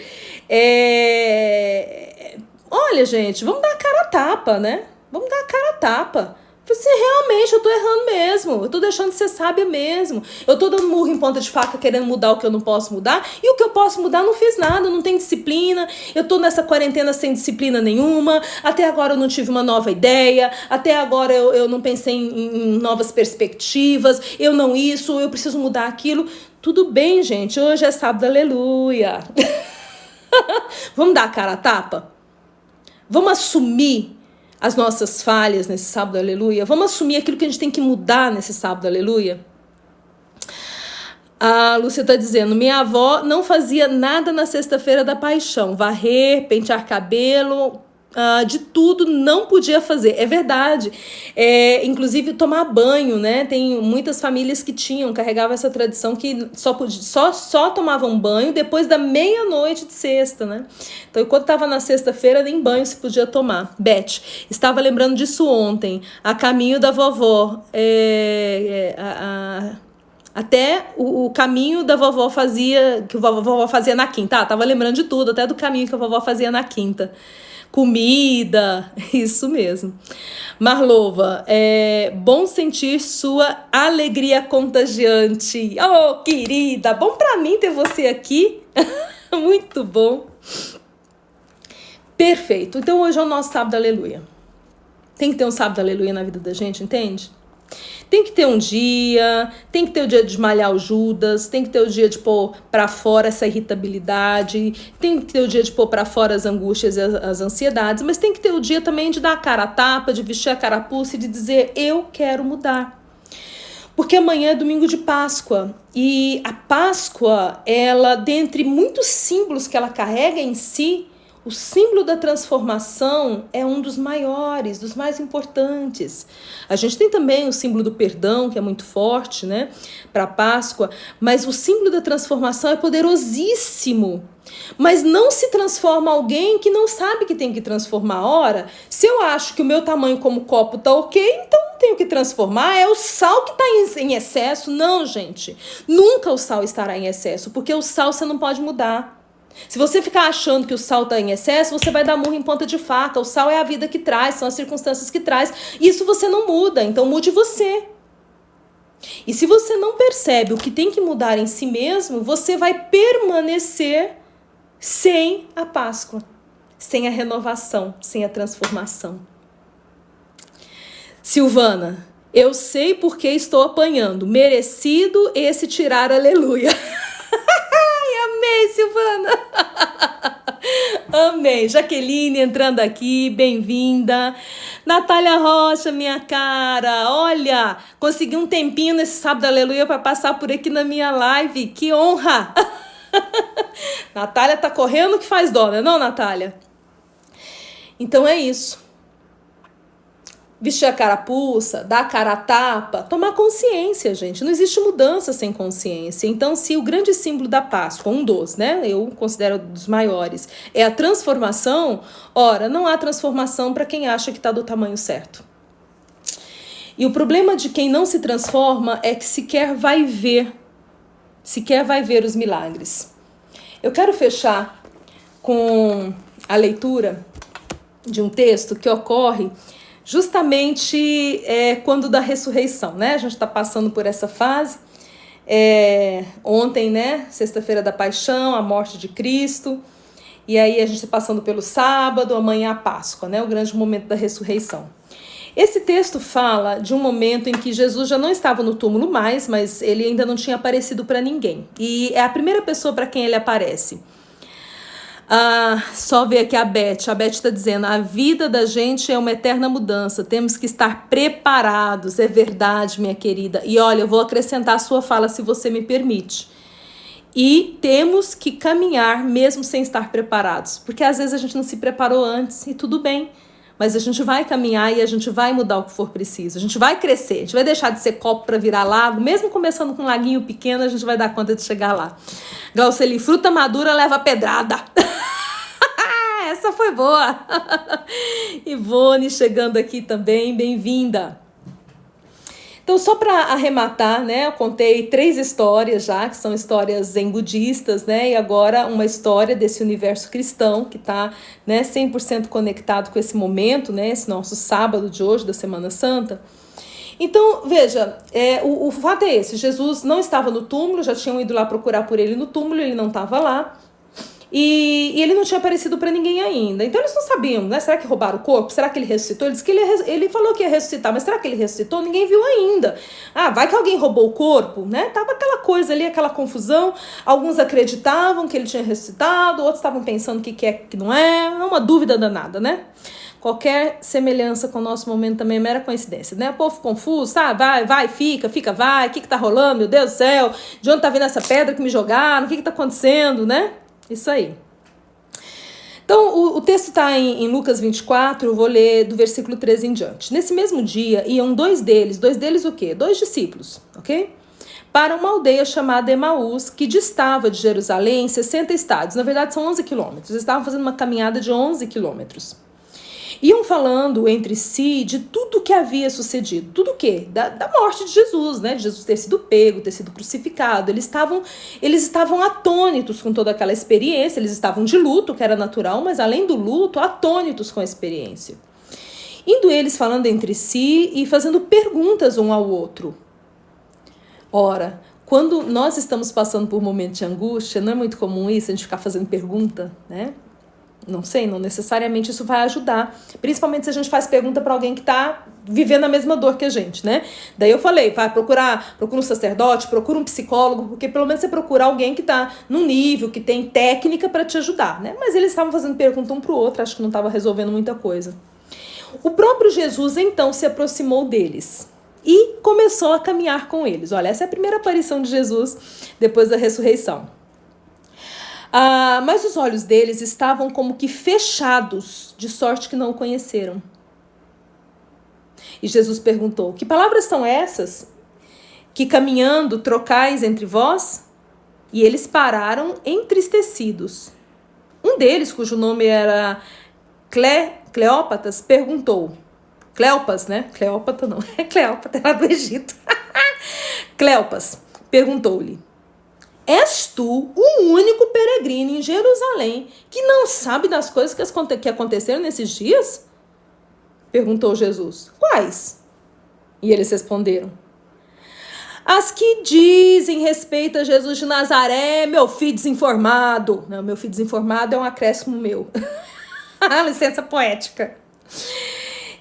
olha, gente, vamos dar a cara a tapa, né? Vamos dar a cara a tapa. Assim, realmente, eu tô errando mesmo. Eu tô deixando de ser sábia mesmo. Eu tô dando murro em ponta de faca querendo mudar o que eu não posso mudar. E o que eu posso mudar, não fiz nada, não tem disciplina. Eu tô nessa quarentena sem disciplina nenhuma. Até agora eu não tive uma nova ideia. Até agora eu não pensei em novas perspectivas. Eu preciso mudar aquilo. Tudo bem, gente. Hoje é sábado, aleluia. Vamos dar a cara a tapa? Vamos assumir as nossas falhas nesse sábado, aleluia? Vamos assumir aquilo que a gente tem que mudar nesse sábado, aleluia? A Lúcia está dizendo, minha avó não fazia nada na sexta-feira da paixão. Varrer, pentear cabelo, de tudo não podia fazer. É verdade. Inclusive tomar banho, né? Tem muitas famílias que carregavam essa tradição que só tomavam banho depois da meia-noite de sexta, né? Então, enquanto estava na sexta-feira, nem banho se podia tomar. Beth, estava lembrando disso ontem, a caminho da vovó. Até o caminho da vovó que a vovó fazia na quinta. Tava lembrando de tudo, até do caminho que a vovó fazia na quinta. Comida, isso mesmo. Marlova, bom sentir sua alegria contagiante. Oh, querida, bom pra mim ter você aqui. Muito bom. Perfeito. Então hoje é o nosso sábado, aleluia. Tem que ter um sábado, aleluia na vida da gente, entende? Tem que ter um dia, tem que ter o dia de malhar o Judas, tem que ter o dia de pôr pra fora essa irritabilidade, tem que ter o dia de pôr pra fora as angústias e as ansiedades, mas tem que ter o dia também de dar a cara a tapa, de vestir a carapuça e de dizer, eu quero mudar. Porque amanhã é domingo de Páscoa, e a Páscoa, ela, dentre muitos símbolos que ela carrega em si, o símbolo da transformação é um dos maiores, dos mais importantes. A gente tem também o símbolo do perdão, que é muito forte, né, para a Páscoa, mas o símbolo da transformação é poderosíssimo. Mas não se transforma alguém que não sabe que tem que transformar. Ora, se eu acho que o meu tamanho como copo tá ok, então não tenho que transformar, é o sal que está em excesso. Não, gente, nunca o sal estará em excesso, porque o sal você não pode mudar. Se você ficar achando que o sal está em excesso, você vai dar murro em ponta de faca. O sal é a vida que traz, são as circunstâncias que traz. Isso você não muda, então mude você. E se você não percebe o que tem que mudar em si mesmo, você vai permanecer sem a Páscoa, sem a renovação, sem a transformação. Silvana, eu sei porque estou apanhando. Merecido esse tirar aleluia. Amei, Silvana. Amei. Jaqueline entrando aqui, bem-vinda. Natália Rocha, minha cara. Olha, consegui um tempinho nesse sábado, aleluia, para passar por aqui na minha live. Que honra. Natália tá correndo que faz dó, não, Natália? Então é isso. Vestir a carapuça, dar a cara a tapa, tomar consciência, gente. Não existe mudança sem consciência. Então, se o grande símbolo da Páscoa, um dos, né, eu considero dos maiores, é a transformação, ora, não há transformação para quem acha que está do tamanho certo. E o problema de quem não se transforma é que sequer vai ver os milagres. Eu quero fechar com a leitura de um texto que ocorre justamente quando da ressurreição, né? A gente está passando por essa fase. Ontem, né? Sexta-feira da Paixão, a morte de Cristo. E aí a gente está passando pelo sábado, amanhã a Páscoa, né? O grande momento da ressurreição. Esse texto fala de um momento em que Jesus já não estava no túmulo mais, mas ele ainda não tinha aparecido para ninguém. E é a primeira pessoa para quem ele aparece. Só ver aqui a Beth está dizendo, a vida da gente é uma eterna mudança, temos que estar preparados, é verdade, minha querida. E olha, eu vou acrescentar a sua fala, se você me permite. E temos que caminhar mesmo sem estar preparados, porque às vezes a gente não se preparou antes e tudo bem, mas a gente vai caminhar e a gente vai mudar o que for preciso, a gente vai crescer, a gente vai deixar de ser copo para virar lago, mesmo começando com um laguinho pequeno, a gente vai dar conta de chegar lá. Glauceli, fruta madura leva pedrada. Essa foi boa. Ivone chegando aqui também, bem-vinda. Então, só para arrematar, né, eu contei 3 histórias já, que são histórias zen budistas, né, e agora uma história desse universo cristão que está, né, 100% conectado com esse momento, né, esse nosso sábado de hoje, da Semana Santa. Então, veja, o fato é esse, Jesus não estava no túmulo, já tinham ido lá procurar por ele no túmulo, ele não estava lá. E ele não tinha aparecido para ninguém ainda. Então eles não sabiam, né? Será que roubaram o corpo? Será que ele ressuscitou? Ele disse que ele falou que ia ressuscitar, mas será que ele ressuscitou? Ninguém viu ainda. Ah, vai que alguém roubou o corpo, né? Tava aquela coisa ali, aquela confusão. Alguns acreditavam que ele tinha ressuscitado, outros estavam pensando que é, que não é. É uma dúvida danada, né? Qualquer semelhança com o nosso momento também é mera coincidência, né? O povo confuso, sabe? Vai, fica, vai. O que tá rolando? Meu Deus do céu. De onde tá vindo essa pedra que me jogaram? O que tá acontecendo, né? Isso aí. Então, o texto está em Lucas 24, eu vou ler do versículo 13 em diante. Nesse mesmo dia, iam dois deles o quê? 2 discípulos, ok? Para uma aldeia chamada Emaús, que distava de Jerusalém 60 estádios. Na verdade, são 11 quilômetros. Eles estavam fazendo uma caminhada de 11 quilômetros. Iam falando entre si de tudo o que havia sucedido. Tudo o quê? Da morte de Jesus, né? De Jesus ter sido pego, ter sido crucificado. Eles estavam atônitos com toda aquela experiência. Eles estavam de luto, que era natural, mas além do luto, atônitos com a experiência. Indo eles falando entre si e fazendo perguntas um ao outro. Ora, quando nós estamos passando por um momento de angústia, não é muito comum isso, a gente ficar fazendo pergunta, né? Não sei, não necessariamente isso vai ajudar. Principalmente se a gente faz pergunta para alguém que está vivendo a mesma dor que a gente, né? Daí eu falei, procura um sacerdote, procura um psicólogo, porque pelo menos você procura alguém que está num nível, que tem técnica para te ajudar, né? Mas eles estavam fazendo pergunta um para o outro, acho que não estava resolvendo muita coisa. O próprio Jesus, então, se aproximou deles e começou a caminhar com eles. Olha, essa é a primeira aparição de Jesus depois da ressurreição. Mas os olhos deles estavam como que fechados, de sorte que não o conheceram. E Jesus perguntou, que palavras são essas? Que caminhando trocais entre vós? E eles pararam entristecidos. Um deles, cujo nome era Cleópatas, perguntou. Cleopas, né? Cleópata não, é Cleópata, é lá do Egito. Cleopas perguntou-lhe, és tu o único peregrino em Jerusalém que não sabe das coisas que aconteceram nesses dias? Perguntou Jesus. Quais? E eles responderam. As que dizem respeito a Jesus de Nazaré, meu filho desinformado. Não, meu filho desinformado é um acréscimo meu. Licença poética.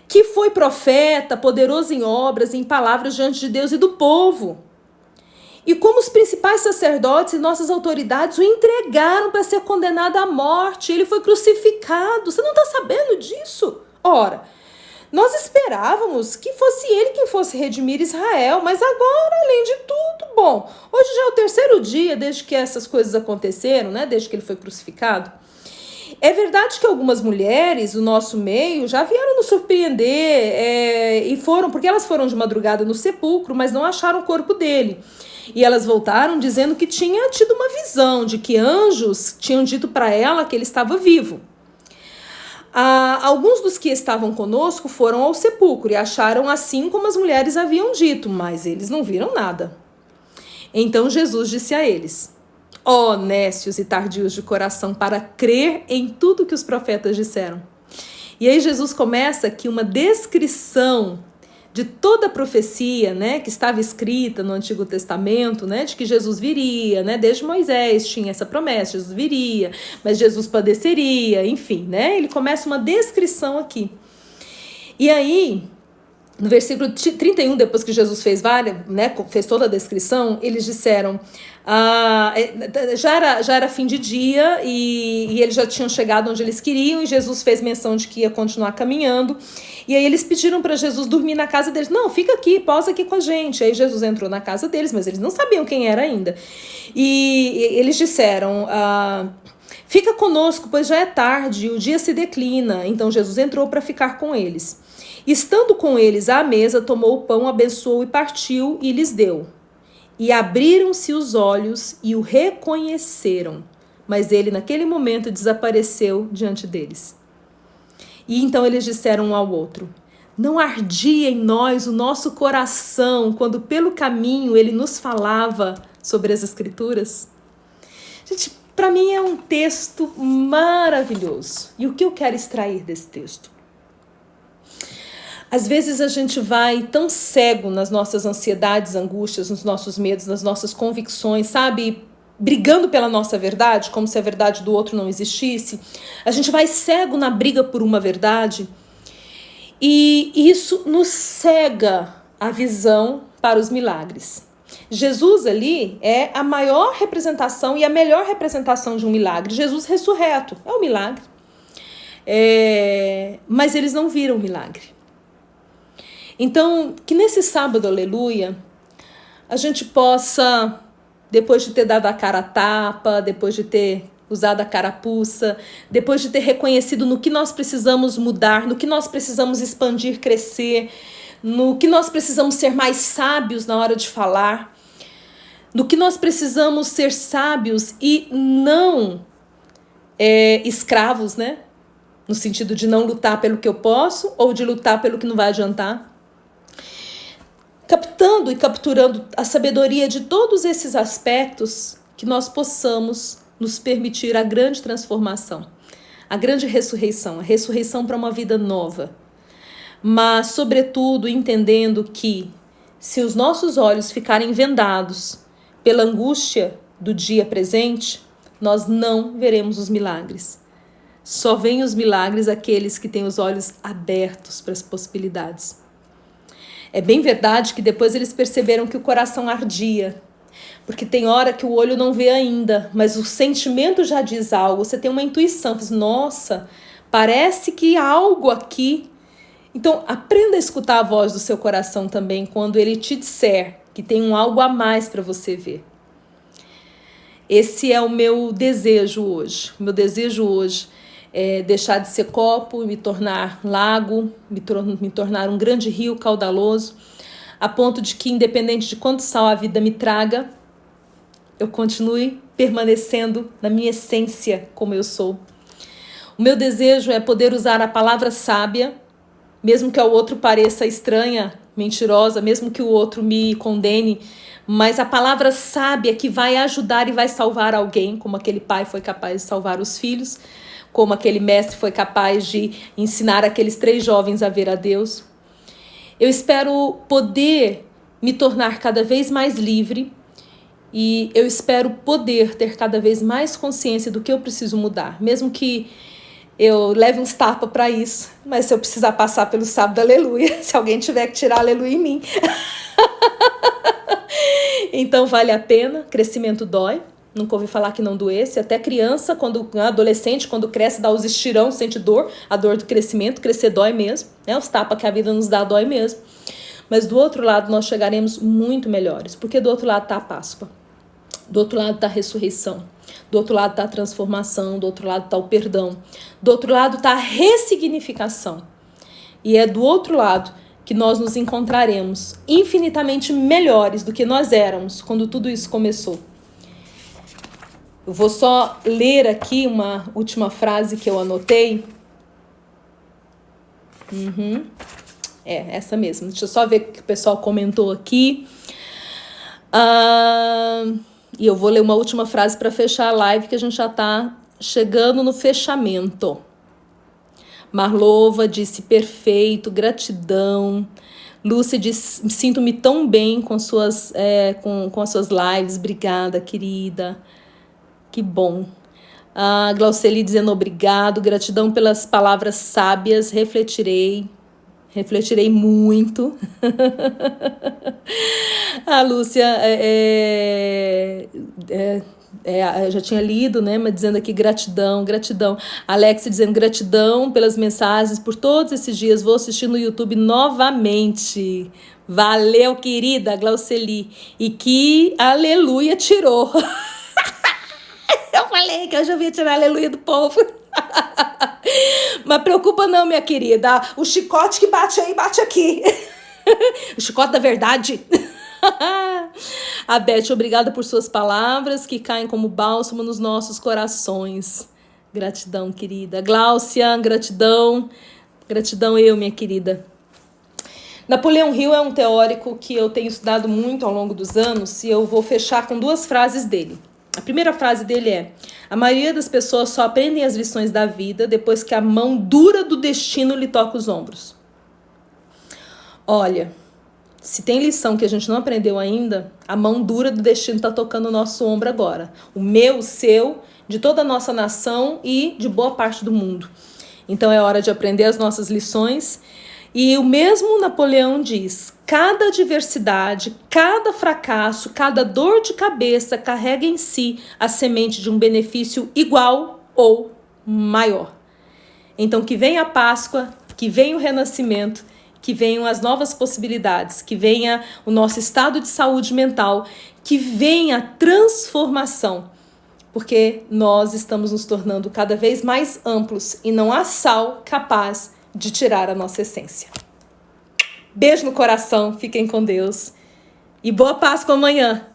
Que foi profeta, poderoso em obras e em palavras diante de Deus e do povo. E como os principais sacerdotes e nossas autoridades o entregaram para ser condenado à morte. Ele foi crucificado. Você não está sabendo disso? Ora, nós esperávamos que fosse ele quem fosse redimir Israel. Mas agora, além de tudo, bom, hoje já é o 3º dia desde que essas coisas aconteceram, né? Desde que ele foi crucificado. É verdade que algumas mulheres do nosso meio já vieram nos surpreender e foram, porque elas foram de madrugada no sepulcro, mas não acharam o corpo dele. E elas voltaram dizendo que tinha tido uma visão, de que anjos tinham dito para ela que ele estava vivo. Alguns dos que estavam conosco foram ao sepulcro e acharam assim como as mulheres haviam dito, mas eles não viram nada. Então Jesus disse a eles, ó nécios e tardios de coração, para crer em tudo que os profetas disseram. E aí Jesus começa aqui uma descrição de toda a profecia, né, que estava escrita no Antigo Testamento, né, de que Jesus viria, né, desde Moisés tinha essa promessa, Jesus viria, mas Jesus padeceria, enfim, né, ele começa uma descrição aqui. E aí, No versículo 31, depois que Jesus fez fez toda a descrição, eles disseram, já era fim de dia e eles já tinham chegado onde eles queriam, e Jesus fez menção de que ia continuar caminhando, e aí eles pediram para Jesus dormir na casa deles. Não, fica aqui, pausa aqui com a gente. Aí Jesus entrou na casa deles, mas eles não sabiam quem era ainda. E eles disseram, fica conosco, pois já é tarde, o dia se declina. Então Jesus entrou para ficar com eles. Estando com eles à mesa, tomou o pão, abençoou e partiu e lhes deu. E abriram-se os olhos e o reconheceram. Mas ele, naquele momento, desapareceu diante deles. E então eles disseram um ao outro: não ardia em nós o nosso coração quando pelo caminho ele nos falava sobre as Escrituras? Gente, para mim é um texto maravilhoso. E o que eu quero extrair desse texto? Às vezes a gente vai tão cego nas nossas ansiedades, angústias, nos nossos medos, nas nossas convicções, sabe? Brigando pela nossa verdade, como se a verdade do outro não existisse. A gente vai cego na briga por uma verdade. E isso nos cega a visão para os milagres. Jesus ali é a maior representação e a melhor representação de um milagre. Jesus ressurreto é um milagre. Mas eles não viram o milagre. Então, que nesse sábado, aleluia, a gente possa, depois de ter dado a cara a tapa, depois de ter usado a carapuça, depois de ter reconhecido no que nós precisamos mudar, no que nós precisamos expandir, crescer, no que nós precisamos ser mais sábios na hora de falar, no que nós precisamos ser sábios e não escravos, né? No sentido de não lutar pelo que eu posso ou de lutar pelo que não vai adiantar. Captando e capturando a sabedoria de todos esses aspectos, que nós possamos nos permitir a grande transformação, a grande ressurreição, a ressurreição para uma vida nova. Mas, sobretudo, entendendo que se os nossos olhos ficarem vendados pela angústia do dia presente, nós não veremos os milagres. Só veem os milagres aqueles que têm os olhos abertos para as possibilidades. É bem verdade que depois eles perceberam que o coração ardia, porque tem hora que o olho não vê ainda, mas o sentimento já diz algo, você tem uma intuição, nossa, parece que há algo aqui. Então, aprenda a escutar a voz do seu coração também, quando ele te disser que tem um algo a mais para você ver. Esse é o meu desejo hoje. O meu desejo hoje é deixar de ser copo e me tornar lago, me tornar um grande rio caudaloso, a ponto de que, independente de quanto sal a vida me traga, eu continue permanecendo na minha essência como eu sou. O meu desejo é poder usar a palavra sábia, mesmo que ao outro pareça estranha, mentirosa, mesmo que o outro me condene, mas a palavra sábia que vai ajudar e vai salvar alguém, como aquele pai foi capaz de salvar os filhos, como aquele mestre foi capaz de ensinar aqueles 3 jovens a ver a Deus. Eu espero poder me tornar cada vez mais livre e eu espero poder ter cada vez mais consciência do que eu preciso mudar, mesmo que eu leve uns tapas para isso, mas se eu precisar passar pelo sábado, aleluia, se alguém tiver que tirar aleluia em mim. Então vale a pena, crescimento dói. Nunca ouvi falar que não doesse. Até criança, adolescente, quando cresce, dá os estirão, sente dor, a dor do crescimento. Crescer dói mesmo, né? Os tapas que a vida nos dá dói mesmo. Mas do outro lado nós chegaremos muito melhores, porque do outro lado está a Páscoa, do outro lado está a ressurreição, do outro lado está a transformação, do outro lado está o perdão, do outro lado está a ressignificação. E é do outro lado que nós nos encontraremos infinitamente melhores do que nós éramos quando tudo isso começou. Eu vou só ler aqui uma última frase que eu anotei. Essa mesmo. Deixa eu só ver o que o pessoal comentou aqui. E eu vou ler uma última frase para fechar a live, que a gente já está chegando no fechamento. Marlova disse perfeito, gratidão. Lúcia disse, sinto-me tão bem com as suas lives. Obrigada, querida. Que bom. Glauceli dizendo obrigado, gratidão pelas palavras sábias, refletirei. refletirei muito. A Lúcia eu já tinha lido, né? Mas dizendo aqui gratidão, gratidão. Alex dizendo gratidão pelas mensagens, por todos esses dias. Vou assistir no YouTube novamente. Valeu, querida Glauceli. E que aleluia tirou. Eu falei que eu já ia tirar a aleluia do povo. Mas preocupa não, minha querida. O chicote que bate aí, bate aqui. O chicote da verdade. A Beth, obrigada por suas palavras que caem como bálsamo nos nossos corações. Gratidão, querida. Gláucia, gratidão. Gratidão eu, minha querida. Napoleão Hill é um teórico que eu tenho estudado muito ao longo dos anos e eu vou fechar com 2 frases dele. A primeira frase dele é: a maioria das pessoas só aprendem as lições da vida depois que a mão dura do destino lhe toca os ombros. Olha, se tem lição que a gente não aprendeu ainda, a mão dura do destino está tocando o nosso ombro agora. O meu, o seu, de toda a nossa nação e de boa parte do mundo. Então é hora de aprender as nossas lições. E o mesmo Napoleão diz: cada adversidade, cada fracasso, cada dor de cabeça carrega em si a semente de um benefício igual ou maior. Então que venha a Páscoa, que venha o renascimento, que venham as novas possibilidades, que venha o nosso estado de saúde mental, que venha a transformação, porque nós estamos nos tornando cada vez mais amplos e não há sal capaz de tirar a nossa essência. Beijo no coração, fiquem com Deus e boa Páscoa amanhã!